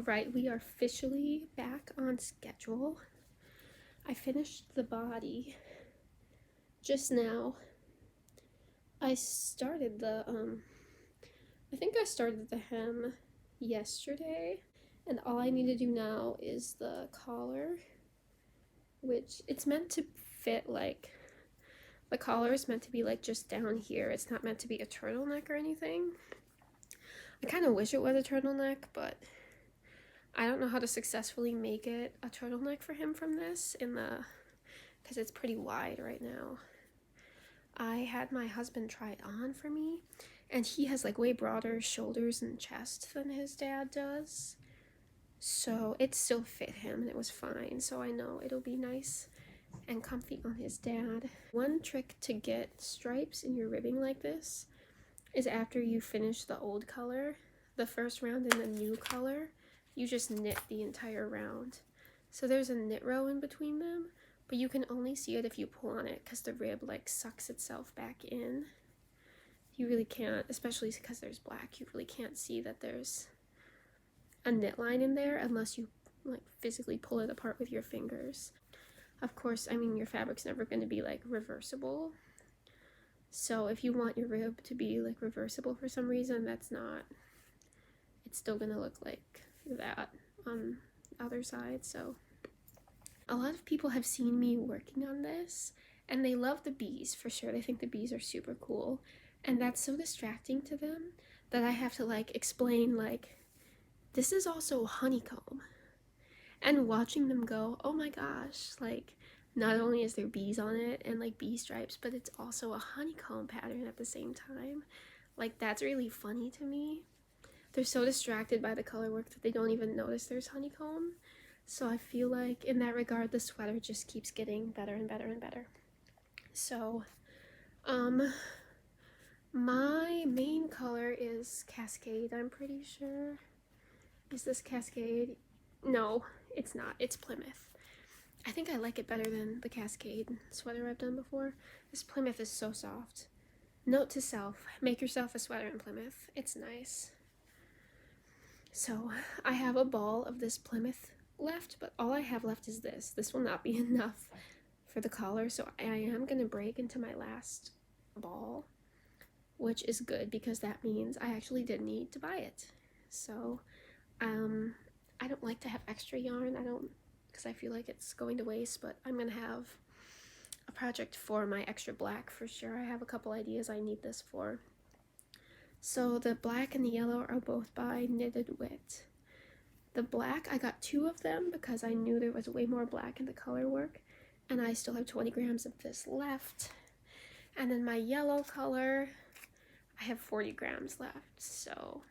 Alright, we are officially back on schedule. I finished the body just now. I started I think I started the hem yesterday, and all I need to do now is the collar, which it's meant to fit the collar is meant to be just down here. It's not meant to be a turtleneck or anything. I kind of wish it was a turtleneck, but I don't know how to successfully make it a turtleneck for him from this because it's pretty wide right now. I had my husband try it on for me, and he has way broader shoulders and chest than his dad does. So it still fit him and it was fine. So I know it'll be nice and comfy on his dad. One trick to get stripes in your ribbing like this is after you finish the old color, the first round in the new color, you just knit the entire round. So there's a knit row in between them, but you can only see it if you pull on it because the rib sucks itself back in. You really can't, especially because there's black, you really can't see that there's a knit line in there unless you physically pull it apart with your fingers. Of course, I mean, your fabric's never going to be reversible. So if you want your rib to be reversible for some reason, it's still going to look like that on the other side. So a lot of people have seen me working on this and they love the bees for sure. They think the bees are super cool, and that's so distracting to them that I have to explain this is also honeycomb. And watching them go, oh my gosh, not only is there bees on it and bee stripes, but it's also a honeycomb pattern at the same time. That's really funny to me. They're so distracted by the color work that they don't even notice there's honeycomb. So I feel in that regard, the sweater just keeps getting better and better and better. So, my main color is Cascade, I'm pretty sure. Is this Cascade? No, it's not. It's Plymouth. I think I like it better than the Cascade sweater I've done before. This Plymouth is so soft. Note to self, make yourself a sweater in Plymouth. It's nice. So I have a ball of this Plymouth left, but all I have left is this. This will not be enough for the collar, so I am going to break into my last ball, which is good because that means I actually did need to buy it. So I don't like to have extra yarn, because I feel like it's going to waste, but I'm going to have a project for my extra black for sure. I have a couple ideas I need this for. So the black and the yellow are both by Knitted Wit. The black, I got 2 of them because I knew there was way more black in the color work, and I still have 20 grams of this left. And then my yellow color, I have 40 grams left. So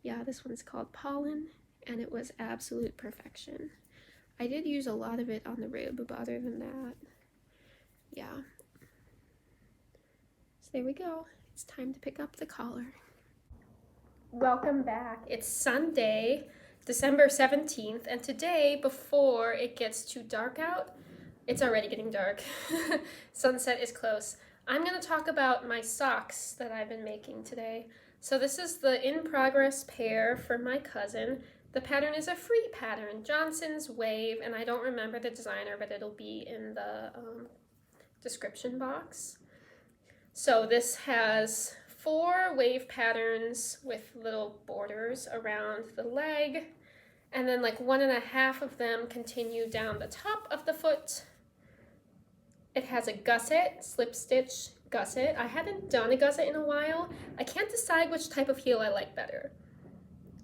yeah, this one's called Pollen, and it was absolute perfection. I did use a lot of it on the rib, but other than that, yeah. So there we go. It's time to pick up the collar. Welcome back. It's Sunday, December 17th, and today, before it gets too dark out, it's already getting dark. Sunset is close. I'm going to talk about my socks that I've been making today. So this is the in-progress pair for my cousin. The pattern is a free pattern, Johnson's Wave, and I don't remember the designer, but it'll be in the description box. So this has 4 wave patterns with little borders around the leg, and then 1.5 of them continue down the top of the foot. It has a gusset, slip stitch gusset. I hadn't done a gusset in a while. I can't decide which type of heel I like better.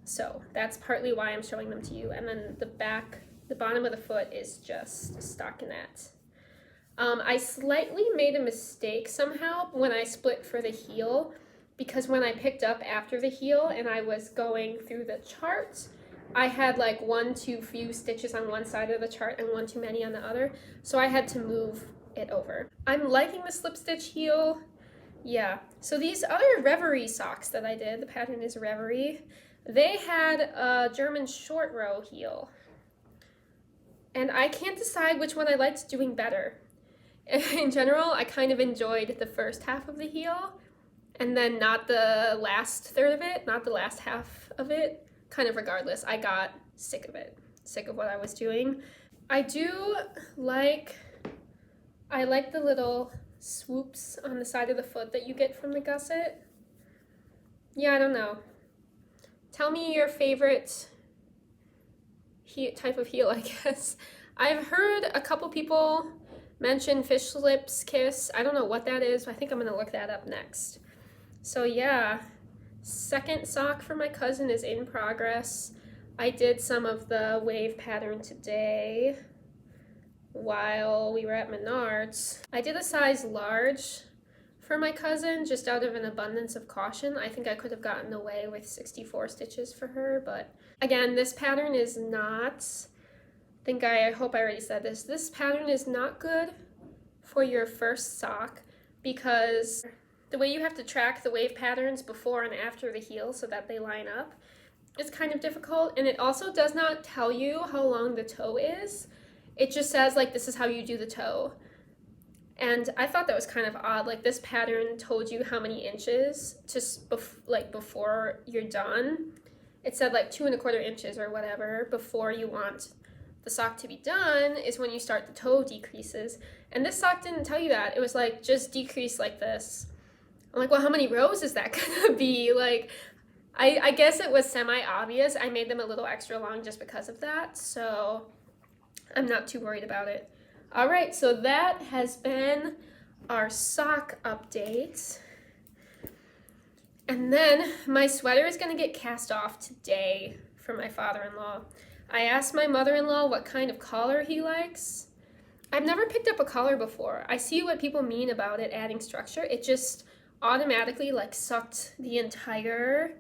So that's partly why I'm showing them to you. And then the bottom of the foot is just stockinette. I slightly made a mistake somehow when I split for the heel, because when I picked up after the heel and I was going through the chart, I had 1 too few stitches on one side of the chart and 1 too many on the other, so I had to move it over. I'm liking the slip stitch heel. Yeah, so these other Reverie socks that I did, the pattern is Reverie, they had a German short row heel, and I can't decide which one I liked doing better. In general, I kind of enjoyed the first half of the heel, and then not the last third of it, not the last half of it, kind of regardless, I got sick of it, sick of what I was doing. I like the little swoops on the side of the foot that you get from the gusset. Yeah, I don't know. Tell me your favorite type of heel, I guess. I've heard a couple people mention fish lips kiss. I don't know what that is, but I think I'm gonna look that up next. So yeah, second sock for my cousin is in progress. I did some of the wave pattern today while we were at Menards. I did a size large for my cousin just out of an abundance of caution. I think I could have gotten away with 64 stitches for her, but again, this pattern is not, I hope I already said this pattern is not good for your first sock because the way you have to track the wave patterns before and after the heel so that they line up is kind of difficult, and it also does not tell you how long the toe is. It just says like this is how you do the toe. And I thought that was kind of odd. Like this pattern told you how many inches before you're done. It said like 2¼ inches or whatever before you want the sock to be done is when you start the toe decreases. And this sock didn't tell you that. It was like just decrease like this. I'm like, well, how many rows is that gonna be? Like, I guess it was semi-obvious. I made them a little extra long just because of that. So I'm not too worried about it. All right, so that has been our sock update. And then my sweater is gonna get cast off today for my father-in-law. I asked my mother-in-law what kind of collar he likes. I've never picked up a collar before. I see what people mean about it adding structure. It just automatically like sucked the entire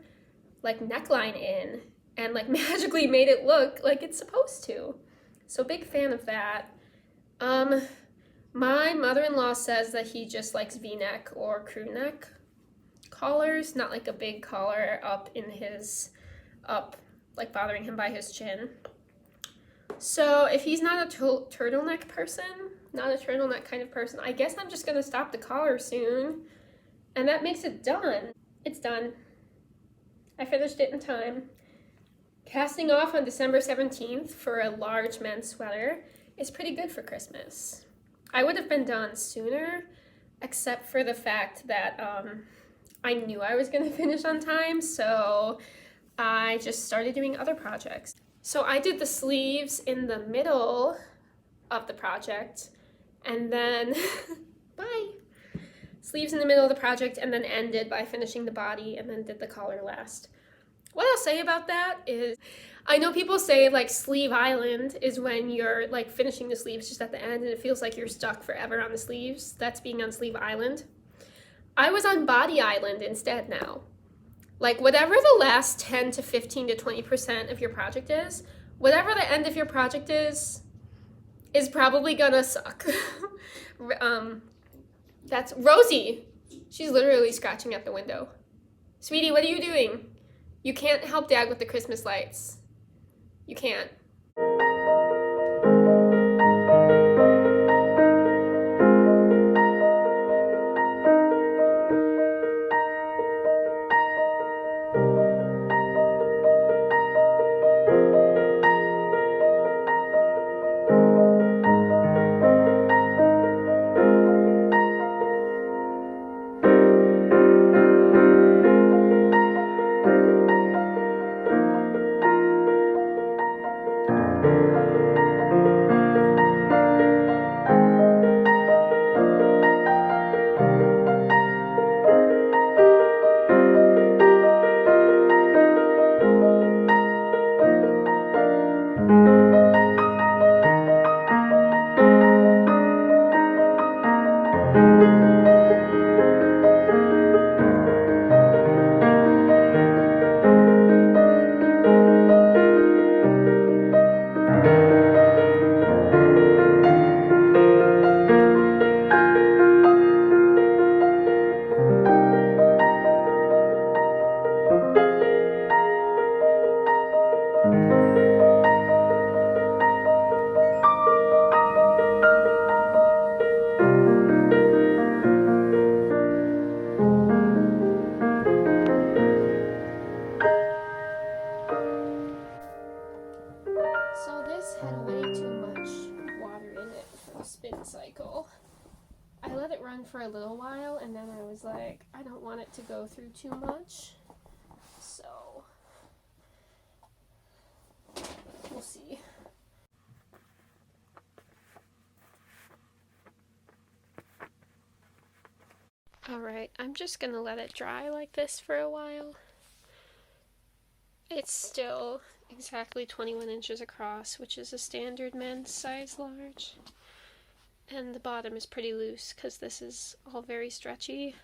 like neckline in and like magically made it look like it's supposed to. So big fan of that. My mother-in-law says that he just likes V-neck or crew neck collars, not like a big collar up like bothering him by his chin. So if he's not a turtleneck person, not a turtleneck kind of person, I guess I'm just gonna stop the collar soon. And that makes it done. It's done. I finished it in time. Casting off on December 17th for a large men's sweater is pretty good for Christmas. I would have been done sooner, except for the fact that I knew I was gonna finish on time, so I just started doing other projects. So I did the sleeves in the middle of the project, and then, bye! Sleeves in the middle of the project, and then ended by finishing the body, and then did the collar last. What I'll say about that is, I know people say like sleeve island is when you're like finishing the sleeves just at the end and it feels like you're stuck forever on the sleeves. That's being on sleeve island. I was on body island instead now. Like whatever the last 10 to 15 to 20% of your project is, whatever the end of your project is probably gonna suck. That's Rosie. She's literally scratching at the window. Sweetie, what are you doing? You can't help Dad with the Christmas lights. You can't. run for a little while, and then I was like, I don't want it to go through too much, so we'll see. Alright, I'm just gonna let it dry like this for a while. It's still exactly 21 inches across, which is a standard men's size large. And the bottom is pretty loose because this is all very stretchy.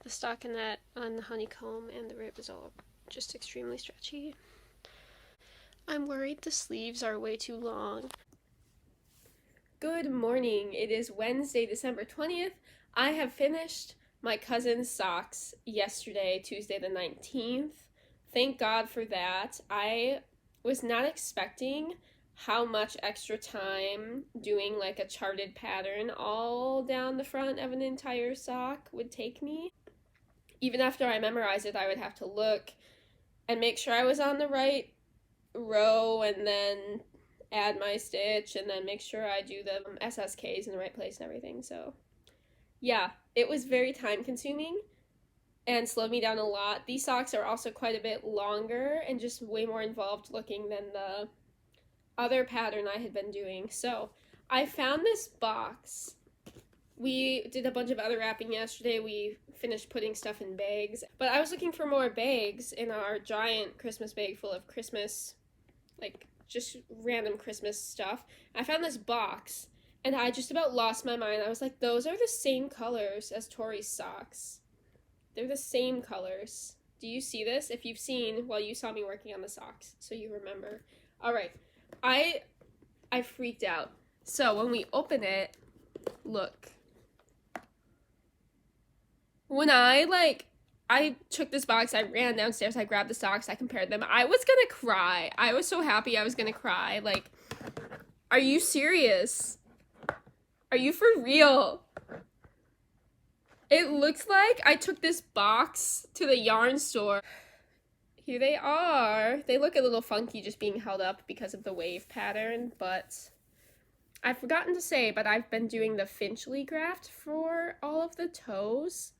The stockinette on the honeycomb and the rib is all just extremely stretchy. I'm worried the sleeves are way too long. Good morning. It is Wednesday, December 20th. I have finished my cousin's socks yesterday, Tuesday the 19th. Thank God for that. I was not expecting how much extra time doing like a charted pattern all down the front of an entire sock would take me. Even after I memorized it, I would have to look and make sure I was on the right row and then add my stitch and then make sure I do the SSKs in the right place and everything. So yeah, it was very time consuming and slowed me down a lot. These socks are also quite a bit longer and just way more involved looking than the other pattern I had been doing. So I found this box. We did a bunch of other wrapping yesterday. We finished putting stuff in bags, but I was looking for more bags in our giant Christmas bag full of Christmas, like just random Christmas stuff. I found this box and I just about lost my mind. I was like, those are the same colors as Tori's socks. They're the same colors. Do you see this? If you've seen, well, you saw me working on the socks, so you remember. All right, I freaked out. So when we open it, look. When I took this box, I ran downstairs, I grabbed the socks, I compared them. I was gonna cry. I was so happy I was gonna cry. Like, are you serious? Are you for real? It looks like I took this box to the yarn store. Here they are. They look a little funky just being held up because of the wave pattern, but I've forgotten to say, but I've been doing the Finchley graft for all of the toes.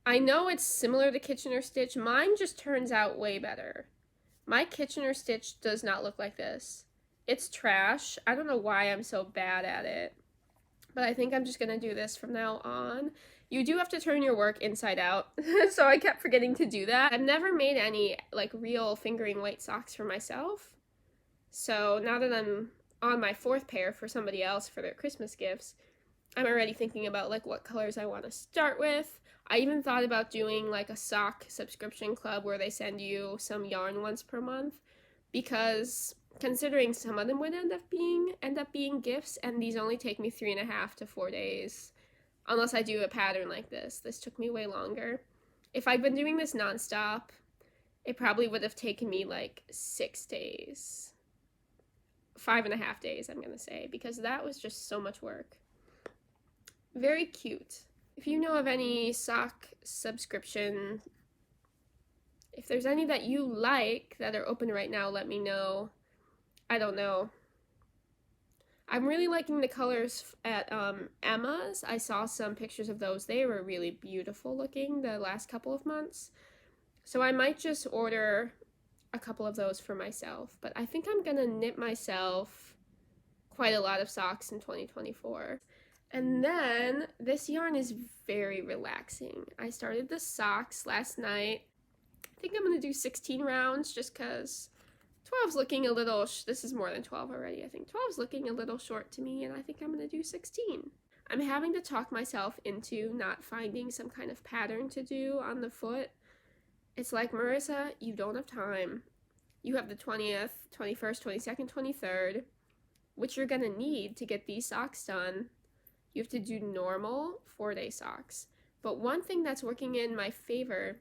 I know it's similar to Kitchener stitch. Mine just turns out way better. My Kitchener stitch does not look like this. It's trash. I don't know why I'm so bad at it, but I think I'm just gonna do this from now on. You do have to turn your work inside out, so I kept forgetting to do that. I've never made any like real fingering weight socks for myself, so now that I'm on my fourth pair for somebody else for their Christmas gifts, I'm already thinking about like what colors I want to start with. I even thought about doing like a sock subscription club where they send you some yarn once per month, because considering some of them would end up being gifts, and these only take me 3.5 to 4 days. Unless I do a pattern like this. This took me way longer. If I'd been doing this nonstop, it probably would have taken me like 6 days. 5.5 days, I'm gonna say, because that was just so much work. Very cute. If you know of any sock subscription, if there's any that you like that are open right now, let me know. I don't know. I'm really liking the colors at Emma's. I saw some pictures of those. They were really beautiful looking the last couple of months. So I might just order a couple of those for myself. But I think I'm gonna knit myself quite a lot of socks in 2024. And then this yarn is very relaxing. I started the socks last night. I think I'm gonna do 16 rounds just because 12's looking a little, this is more than 12 already, I think. 12's looking a little short to me, and I think I'm going to do 16. I'm having to talk myself into not finding some kind of pattern to do on the foot. It's like, Marissa, you don't have time. You have the 20th, 21st, 22nd, 23rd, which you're going to need to get these socks done. You have to do normal 4-day socks. But one thing that's working in my favor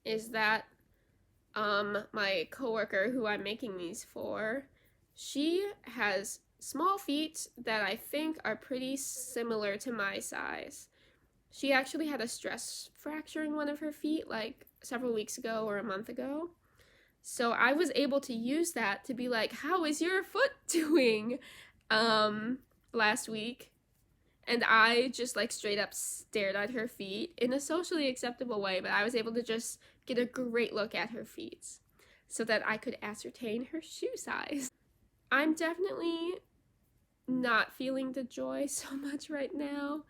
is that my coworker who I'm making these for, she has small feet that I think are pretty similar to my size. She actually had a stress fracture in one of her feet like several weeks ago or a month ago. So I was able to use that to be like, how is your foot doing last week? and I just like straight up stared at her feet in a socially acceptable way, but I was able to just get a great look at her feet so that I could ascertain her shoe size. I'm definitely not feeling the joy so much right now.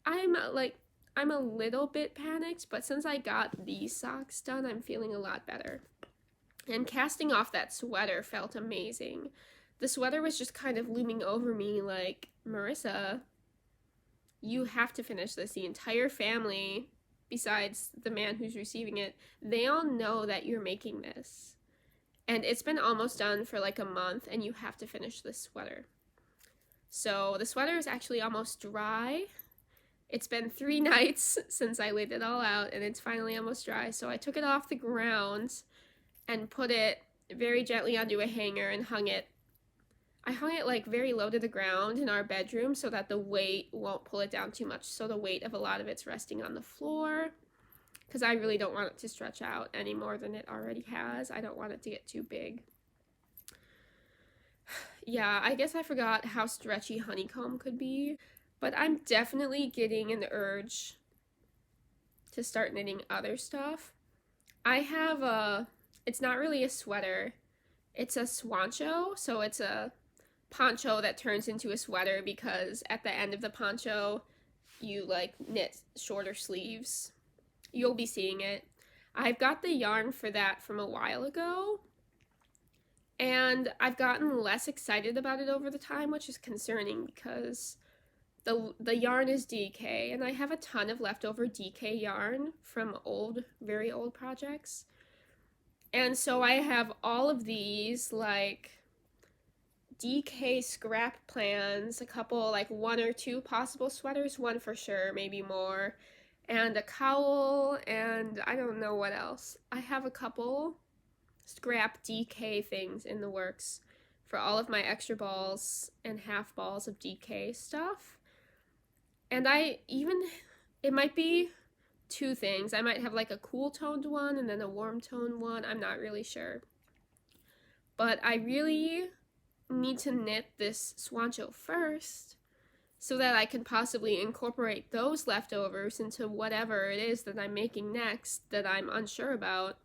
I'm a little bit panicked, but since I got these socks done, I'm feeling a lot better. And casting off that sweater felt amazing. The sweater was just kind of looming over me like, Marissa, you have to finish this. The entire family, besides the man who's receiving it, they all know that you're making this. And it's been almost done for like a month, and you have to finish this sweater. So the sweater is actually almost dry. It's been 3 nights since I laid it all out, and it's finally almost dry. So I took it off the ground and put it very gently onto a hanger and hung it. I hung it like very low to the ground in our bedroom so that the weight won't pull it down too much. So the weight of a lot of it's resting on the floor, because I really don't want it to stretch out any more than it already has. I don't want it to get too big. Yeah, I guess I forgot how stretchy honeycomb could be, but I'm definitely getting an urge to start knitting other stuff. I have it's not really a sweater, it's a swancho, so it's a poncho that turns into a sweater because at the end of the poncho you like knit shorter sleeves. You'll be seeing it. I've got the yarn for that from a while ago, and I've gotten less excited about it over the time, which is concerning because the yarn is DK, and I have a ton of leftover DK yarn from very old projects. And so I have all of these like DK scrap plans, a couple, like 1 or 2 possible sweaters, 1 for sure, maybe more, and a cowl, and I don't know what else. I have a couple scrap DK things in the works for all of my extra balls and half balls of DK stuff. And it might be 2 things. I might have like a cool toned one and then a warm toned one. I'm not really sure. But I really need to knit this swancho first so that I can possibly incorporate those leftovers into whatever it is that I'm making next that I'm unsure about.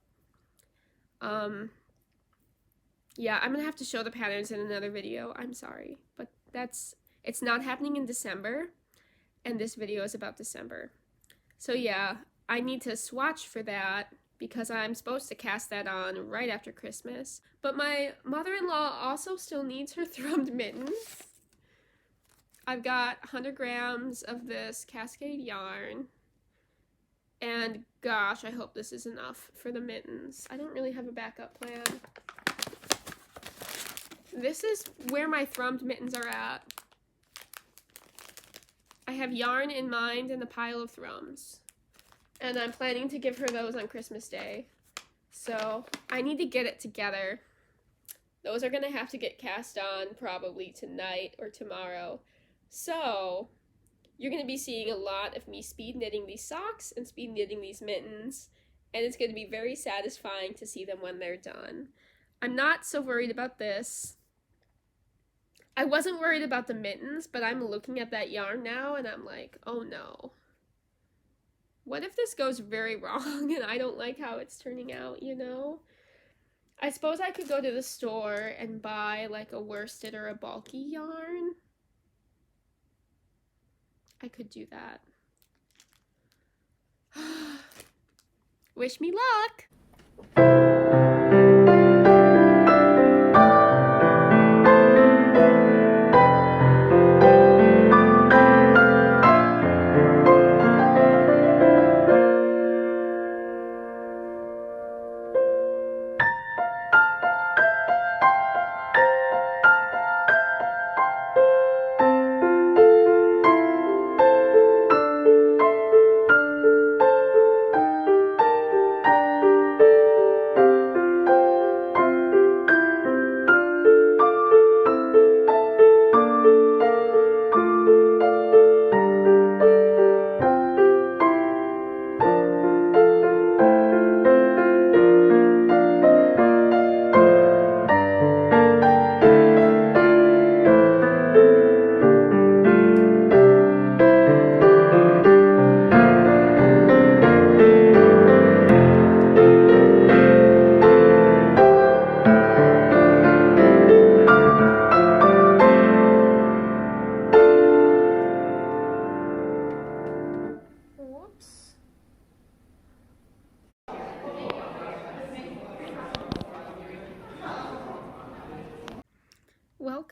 Yeah, I'm gonna have to show the patterns in another video. I'm sorry, but it's not happening in December, and this video is about December. So yeah, I need to swatch for that because I'm supposed to cast that on right after Christmas. But my mother-in-law also still needs her Thrummed mittens. I've got 100 grams of this Cascade yarn. And gosh, I hope this is enough for the mittens. I don't really have a backup plan. This is where my Thrummed mittens are at. I have yarn in mind and a pile of Thrums. And I'm planning to give her those on Christmas Day. So I need to get it together. Those are gonna have to get cast on probably tonight or tomorrow. So you're gonna be seeing a lot of me speed knitting these socks and speed knitting these mittens. And it's gonna be very satisfying to see them when they're done. I'm not so worried about this. I wasn't worried about the mittens, but I'm looking at that yarn now and I'm like, oh no. What if this goes very wrong and I don't like how it's turning out, you know? I suppose I could go to the store and buy like a worsted or a bulky yarn. I could do that. Wish me luck!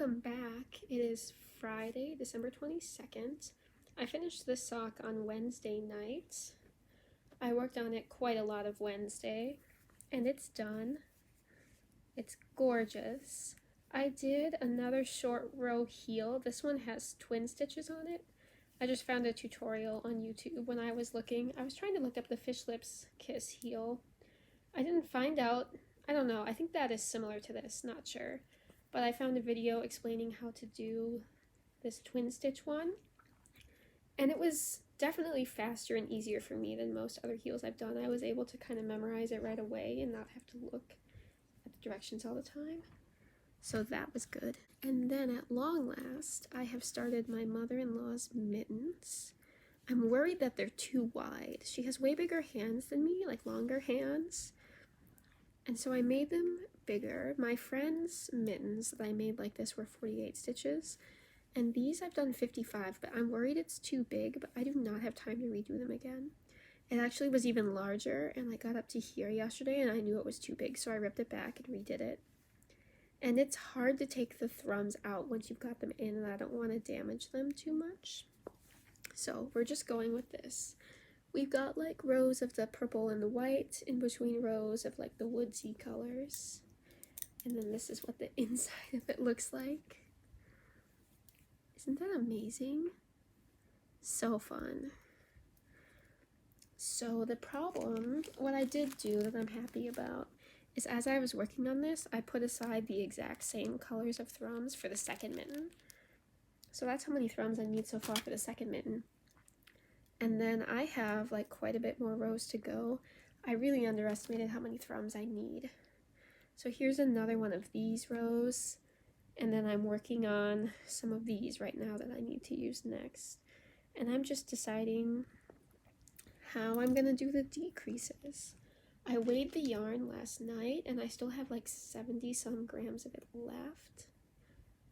Welcome back. It is Friday, December 22nd. I finished this sock on Wednesday night. I worked on it quite a lot of Wednesday, and it's done. It's gorgeous. I did another short row heel. This one has twin stitches on it. I just found a tutorial on YouTube when I was looking. I was trying to look up the Fish Lips Kiss heel. I didn't find out. I don't know. I think that is similar to this, not sure. But I found a video explaining how to do this twin stitch one. And it was definitely faster and easier for me than most other heels I've done. I was able to kind of memorize it right away and not have to look at the directions all the time. So that was good. And then at long last, I have started my mother-in-law's mittens. I'm worried that they're too wide. She has way bigger hands than me, like longer hands. And so I made them bigger. My friend's mittens that I made like this were 48 stitches. And these I've done 55, but I'm worried it's too big, but I do not have time to redo them again. It actually was even larger, and I got up to here yesterday and I knew it was too big, so I ripped it back and redid it. And it's hard to take the thrums out once you've got them in, and I don't want to damage them too much. So we're just going with this. We've got like rows of the purple and the white in between rows of like the woodsy colors. And then this is what the inside of it looks like. Isn't that amazing? So fun. So the problem, what I did do that I'm happy about, is as I was working on this, I put aside the exact same colors of thrums for the second mitten. So that's how many thrums I need so far for the second mitten. And then I have like quite a bit more rows to go. I really underestimated how many thrums I need. So here's another one of these rows. And then I'm working on some of these right now that I need to use next. And I'm just deciding how I'm gonna do the decreases. I weighed the yarn last night and I still have like 70 some grams of it left.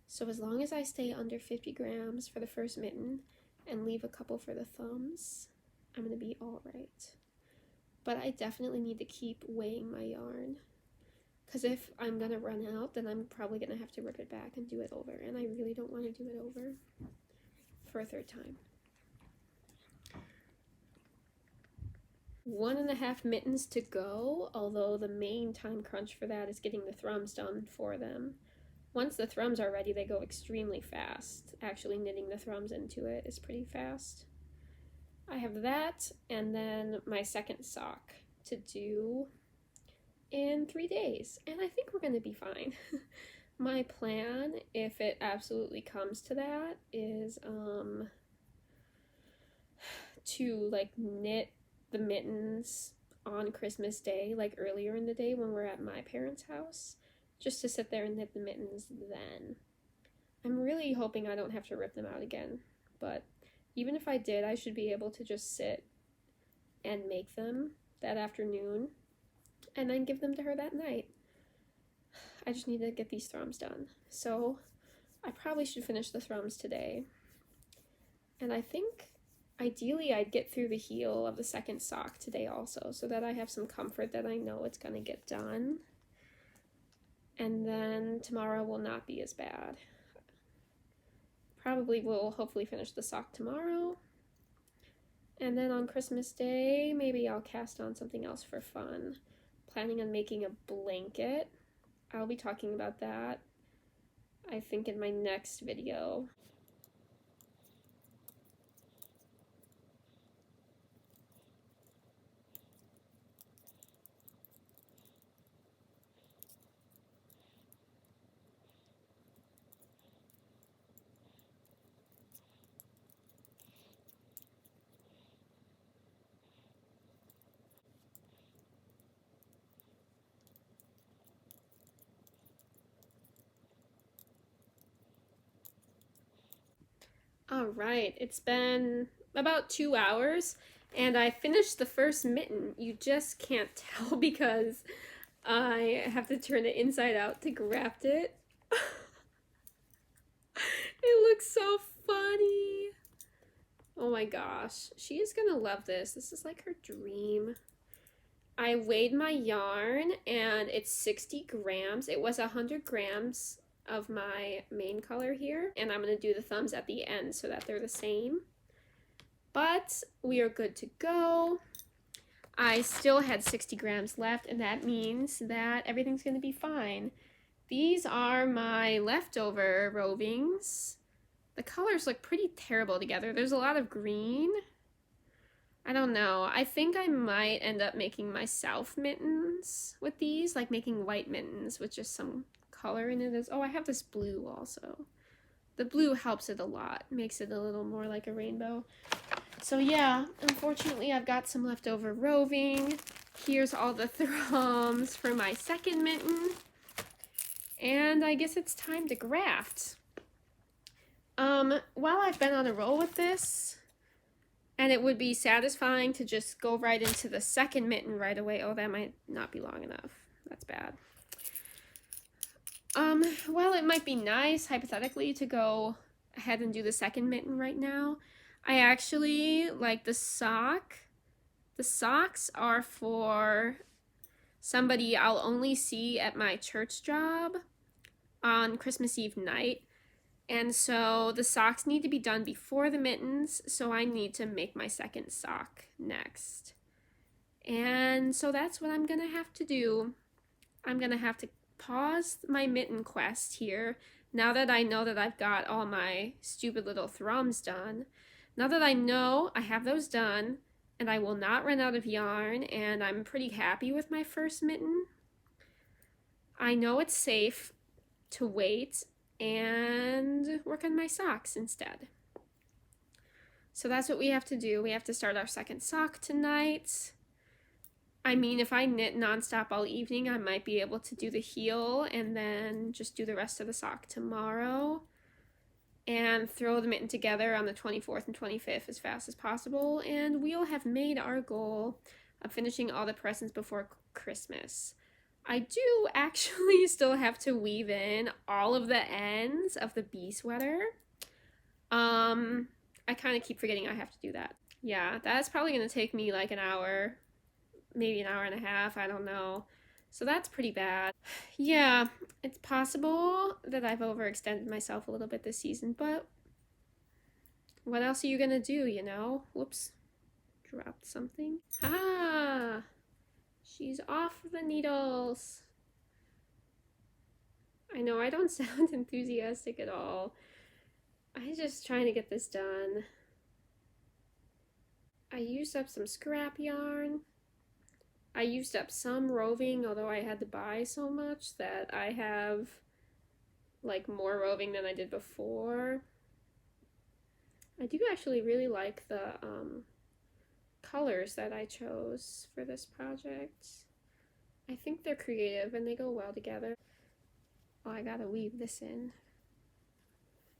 So as long as I stay under 50 grams for the first mitten and leave a couple for the thumbs, I'm gonna be all right. But I definitely need to keep weighing my yarn, because if I'm gonna run out, then I'm probably gonna have to rip it back and do it over, and I really don't want to do it over for a third time. 1.5 mittens to go, although the main time crunch for that is getting the thrums done for them. Once the thrums are ready, they go extremely fast. Actually knitting the thrums into it is pretty fast. I have that, and then my second sock to do in 3 days, and I think we're going to be fine. My plan, if it absolutely comes to that, is to like knit the mittens on Christmas Day, like earlier in the day when we're at my parents' house, just to sit there and knit the mittens then. I'm really hoping I don't have to rip them out again, but even if I did, I should be able to just sit and make them that afternoon and then give them to her that night. I just need to get these thrums done. So I probably should finish the thrums today. And I think ideally I'd get through the heel of the second sock today also, so that I have some comfort that I know it's gonna get done. And then tomorrow will not be as bad. Probably will hopefully finish the sock tomorrow. And then on Christmas Day, maybe I'll cast on something else for fun. Planning on making a blanket. I'll be talking about that, I think, in my next video. All right, it's been about 2 hours and I finished the first mitten. You just can't tell because I have to turn it inside out to graft it. It looks so funny. Oh my gosh, she is gonna love this. This is like her dream. I weighed my yarn and it's 60 grams. It was 100 grams of my main color here, and I'm going to do the thumbs at the end so that they're the same. But we are good to go. I still had 60 grams left, and that means that everything's going to be fine. These are my leftover rovings. The colors look pretty terrible together. There's a lot of green. I don't know. I think I might end up making myself mittens with these, like making white mittens with just some color in it. Oh, I have this blue also. The blue helps it a lot, makes it a little more like a rainbow. So yeah, unfortunately I've got some leftover roving. Here's all the thrums for my second mitten. And I guess it's time to graft. While I've been on a roll with this, and it would be satisfying to just go right into the second mitten right away. Oh, that might not be long enough. That's bad. Well, it might be nice, hypothetically, to go ahead and do the second mitten right now. I actually like the sock. The socks are for somebody I'll only see at my church job on Christmas Eve night. And so the socks need to be done before the mittens, so I need to make my second sock next. And so that's what I'm gonna have to do. I'm gonna have to pause my mitten quest here, now that I know that I've got all my stupid little thrums done. Now that I know I have those done, and I will not run out of yarn, and I'm pretty happy with my first mitten, I know it's safe to wait and work on my socks instead. So that's what we have to do. We have to start our second sock tonight. I mean, if I knit nonstop all evening, I might be able to do the heel and then just do the rest of the sock tomorrow and throw the mitten together on the 24th and 25th as fast as possible, and we'll have made our goal of finishing all the presents before Christmas. I do actually still have to weave in all of the ends of the bee sweater. I kind of keep forgetting I have to do that. Yeah, that's probably going to take me like an hour, maybe an hour and a half, I don't know. So that's pretty bad. Yeah, it's possible that I've overextended myself a little bit this season, but what else are you gonna do, you know? Whoops, dropped something. Ah, she's off the needles. I know I don't sound enthusiastic at all. I'm just trying to get this done. I used up some scrap yarn. I used up some roving, although I had to buy so much that I have like more roving than I did before. I do actually really like the colors that I chose for this project. I think they're creative and they go well together. Oh, I gotta weave this in.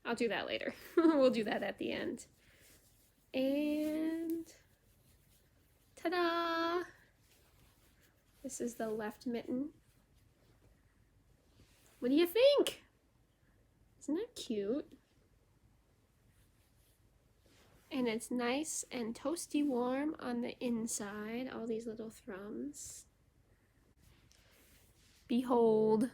I'll do that later. We'll do that at the end. And ta-da! This is the left mitten. What do you think? Isn't that cute? And it's nice and toasty warm on the inside, all these little thrums. Behold.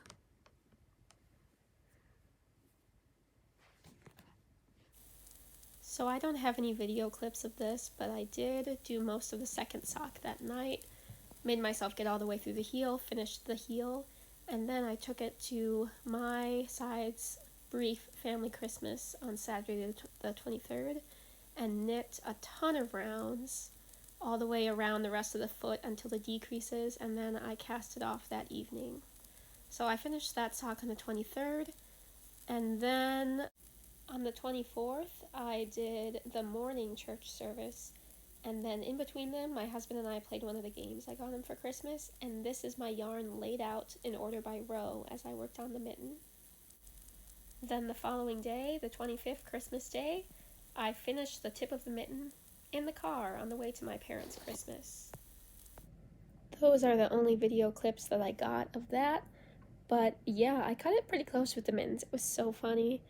So I don't have any video clips of this, but I did do most of the second sock that night. Made myself get all the way through the heel, finished the heel, and then I took it to my side's brief family Christmas on Saturday the 23rd and knit a ton of rounds all the way around the rest of the foot until it decreases, and then I cast it off that evening. So I finished that sock on the 23rd, and then on the 24th I did the morning church service. And then in between them, my husband and I played one of the games I got him for Christmas, and this is my yarn laid out in order by row as I worked on the mitten. Then the following day, the 25th, Christmas Day, I finished the tip of the mitten in the car on the way to my parents' Christmas. Those are the only video clips that I got of that, but yeah, I cut it pretty close with the mittens. It was so funny.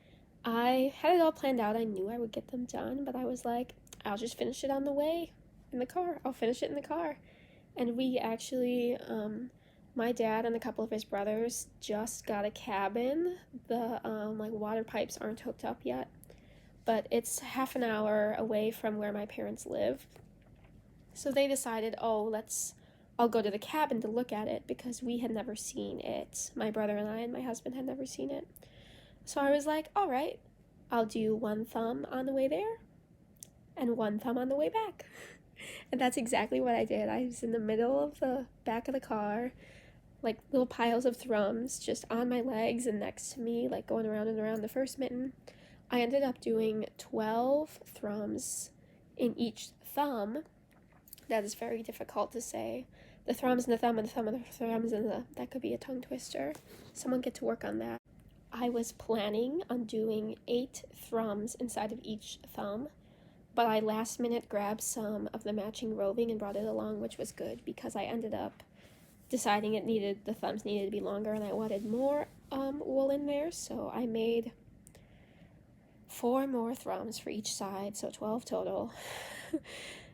I had it all planned out. I knew I would get them done, but I was like, I'll just finish it on the way in the car. I'll finish it in the car. And we actually My dad and a couple of his brothers just got a cabin. The like water pipes aren't hooked up yet, but it's half an hour away from where my parents live. So they decided, oh, I'll go to the cabin to look at it because we had never seen it. My brother and I and my husband had never seen it. So I was like, all right, I'll do one thumb on the way there and one thumb on the way back. And that's exactly what I did. I was in the middle of the back of the car, like little piles of thrums just on my legs and next to me, like going around and around the first mitten. I ended up doing 12 thrums in each thumb. That is very difficult to say. The thrums and the thumb and the thumb and the thrums and that could be a tongue twister. Someone get to work on that. I was planning on doing 8 thrums inside of each thumb, but I last minute grabbed some of the matching roving and brought it along, which was good because I ended up deciding the thumbs needed to be longer and I wanted more wool in there, so I made 4 more thrums for each side, so 12 total.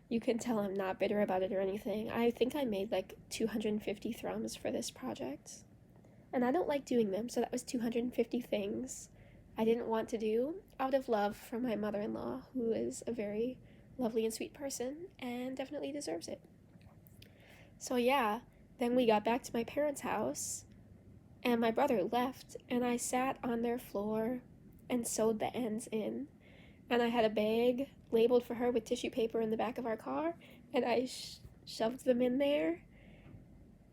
You can tell I'm not bitter about it or anything. I think I made like 250 thrums for this project. And I don't like doing them, so that was 250 things I didn't want to do out of love for my mother-in-law, who is a very lovely and sweet person and definitely deserves it. So yeah, then we got back to my parents' house and my brother left and I sat on their floor and sewed the ends in. And I had a bag labeled for her with tissue paper in the back of our car, and I shoved them in there.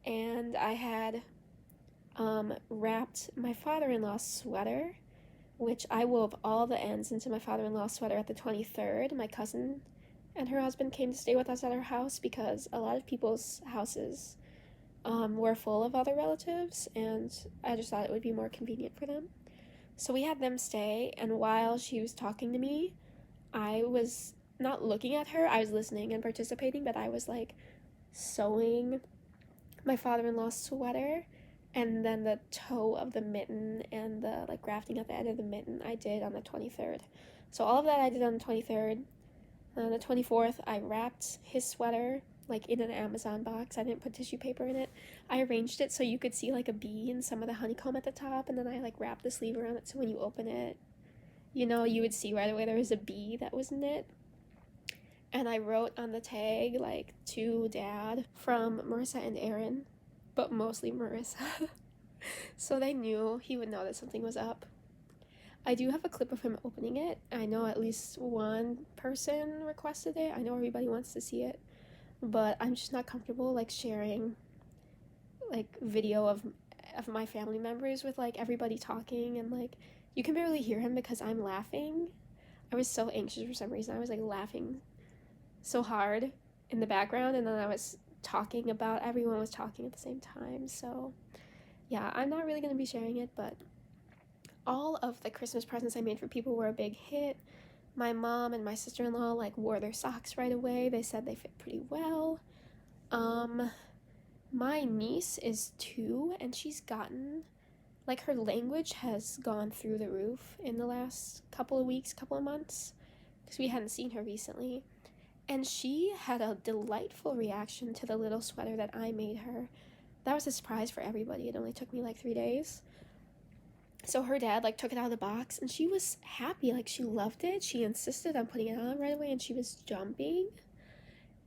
And I had wrapped my father-in-law's sweater, which I wove all the ends into my father-in-law's sweater at the 23rd. My cousin and her husband came to stay with us at our house because a lot of people's houses were full of other relatives, and I just thought it would be more convenient for them. So we had them stay, and while she was talking to me, I was not looking at her, I was listening and participating, but I was like sewing my father-in-law's sweater, and then the toe of the mitten and the like grafting at the end of the mitten I did on the 23rd. So all of that I did on the 23rd. On the 24th, I wrapped his sweater like in an Amazon box. I didn't put tissue paper in it. I arranged it so you could see like a bee and some of the honeycomb at the top, and then I like wrapped the sleeve around it so when you open it, you know, you would see right away there was a bee that was knit. And I wrote on the tag like to Dad from Marissa and Aaron, but mostly Marissa. So they knew he would know that something was up. I do have a clip of him opening it. I know at least one person requested it. I know everybody wants to see it, but I'm just not comfortable like sharing like video of my family members with like everybody talking, and like you can barely hear him because I'm laughing. I was so anxious for some reason. I was like laughing so hard in the background, and then I was talking about everyone was talking at the same time. So yeah, I'm not really going to be sharing it, but all of the Christmas presents I made for people were a big hit. My mom and my sister-in-law like wore their socks right away. They said they fit pretty well. My niece is 2 and she's gotten like her language has gone through the roof in the last couple of weeks, couple of months, because we hadn't seen her recently. And she had a delightful reaction to the little sweater that I made her. That was a surprise for everybody. It only took me like 3 days. So her dad like took it out of the box and she was happy. Like she loved it. She insisted on putting it on right away and she was jumping.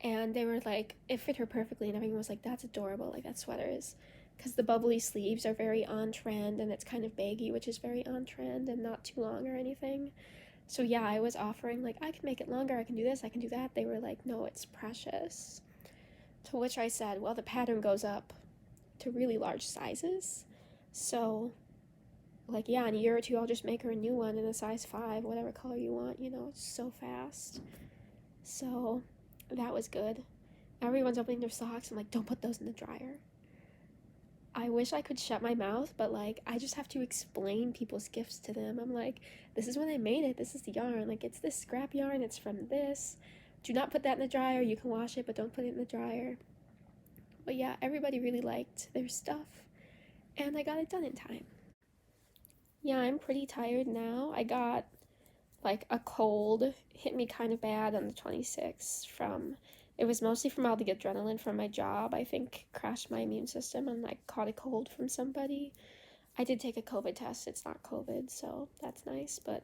And they were like, it fit her perfectly, and everyone was like, that's adorable. Like that sweater is, because the bubbly sleeves are very on trend and it's kind of baggy, which is very on trend and not too long or anything. So yeah, I was offering like, I can make it longer, I can do this, I can do that. They were like, no, it's precious. To which I said, well, the pattern goes up to really large sizes. So like, yeah, in a year or two, I'll just make her a new one in a size 5, whatever color you want, you know, it's so fast. So that was good. Everyone's opening their socks. I'm like, don't put those in the dryer. I wish I could shut my mouth, but like, I just have to explain people's gifts to them. I'm like, this is when I made it. This is the yarn. Like, it's this scrap yarn. It's from this. Do not put that in the dryer. You can wash it, but don't put it in the dryer. But yeah, everybody really liked their stuff, and I got it done in time. Yeah, I'm pretty tired now. I got like a cold, hit me kind of bad on the 26th from It was mostly from all the adrenaline from my job. I think crashed my immune system and I caught a cold from somebody. I did take a COVID test. It's not COVID, so that's nice. But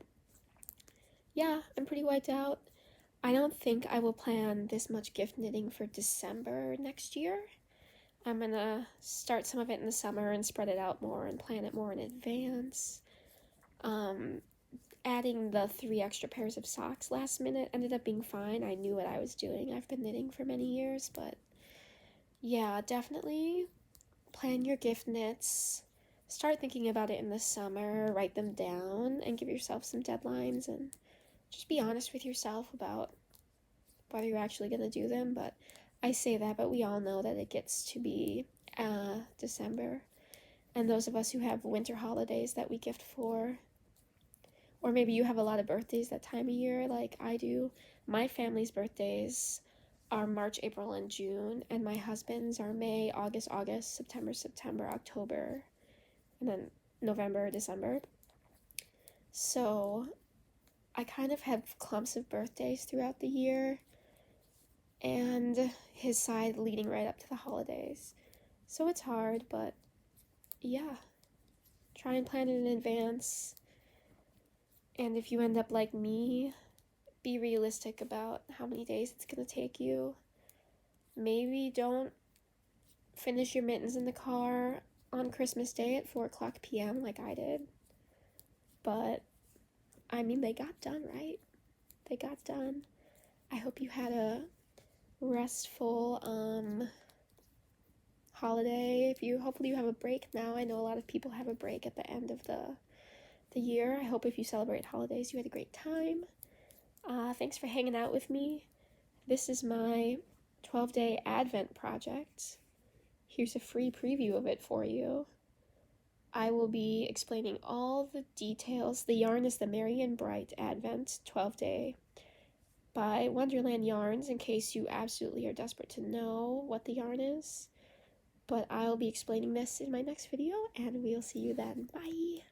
yeah, I'm pretty wiped out. I don't think I will plan this much gift knitting for December next year. I'm gonna start some of it in the summer and spread it out more and plan it more in advance. Um, Adding the 3 extra pairs of socks last minute ended up being fine. I knew what I was doing. I've been knitting for many years, but yeah, definitely plan your gift knits. Start thinking about it in the summer, write them down, and give yourself some deadlines, and just be honest with yourself about whether you're actually going to do them. But I say that, but we all know that it gets to be December. And those of us who have winter holidays that we gift for, or maybe you have a lot of birthdays that time of year, like I do. My family's birthdays are March, April, and June, and my husband's are May, August, September, October, and then November, December. So I kind of have clumps of birthdays throughout the year, and his side leading right up to the holidays. So it's hard, but yeah, try and plan it in advance. And if you end up like me, be realistic about how many days it's going to take you. Maybe don't finish your mittens in the car on Christmas Day at 4:00 p.m. like I did. But, I mean, they got done, right? They got done. I hope you had a restful holiday. Hopefully you have a break now. I know a lot of people have a break at the end of the year. I hope if you celebrate holidays you had a great time. Thanks for hanging out with me. This is my 12-day Advent project. Here's a free preview of it for you. I will be explaining all the details. The yarn is the Merry and Bright Advent 12-day by Wonderland Yarns, in case you absolutely are desperate to know what the yarn is. But I'll be explaining this in my next video, and we'll see you then. Bye!